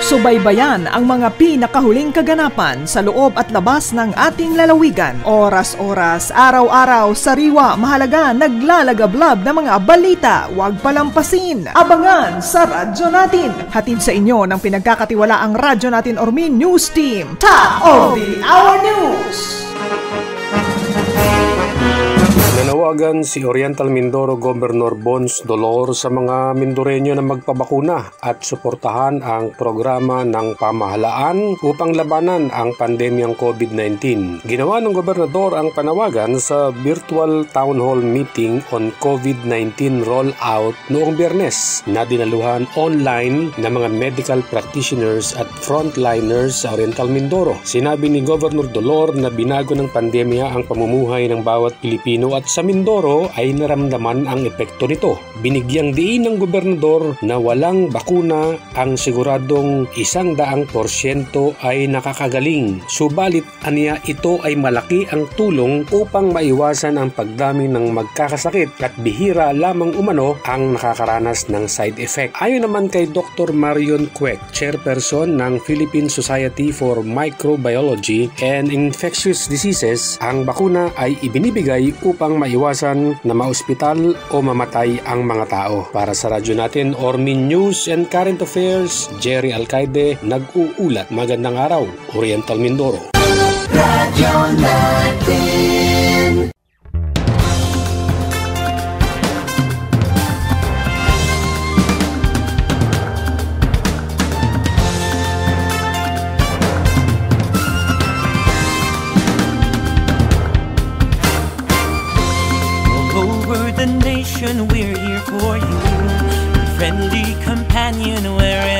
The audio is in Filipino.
Subaybayan ang mga pinakahuling kaganapan sa loob at labas ng ating lalawigan. Oras-oras, araw-araw, sariwa, mahalaga, naglalagablab na mga balita. Huwag palampasin. Abangan sa radyo natin. Hatid sa inyo ng pinagkakatiwalaang radyo natin Ormin News Team. Top of the Hour News! Nanawagan si Oriental Mindoro Governor Bons Dolor sa mga Mindoreño na magpabakuna at suportahan ang programa ng pamahalaan upang labanan ang pandemyang COVID-19. Ginawa ng gobernador ang panawagan sa virtual town hall meeting on COVID-19 rollout noong Biyernes na dinaluhan online ng mga medical practitioners at frontliners sa Oriental Mindoro. Sinabi ni Governor Dolor na binago ng pandemya ang pamumuhay ng bawat Pilipino at sa Mindoro ay naramdaman ang epekto nito. Binigyang diin ng gobernador na walang bakuna ang siguradong 100% ay nakakagaling. Subalit aniya ito ay malaki ang tulong upang maiwasan ang pagdami ng magkakasakit at bihira lamang umano ang nakakaranas ng side effect. Ayon naman kay Dr. Marion Quek, chairperson ng Philippine Society for Microbiology and Infectious Diseases, ang bakuna ay ibinibigay upang maiwasan na maospital o mamatay ang mga tao. Para sa radyo natin, Ormin News and Current Affairs, Jerry Alcaide nag-uulat. Magandang araw, Oriental Mindoro. Radyo natin. We're here for you, friendly companion wherever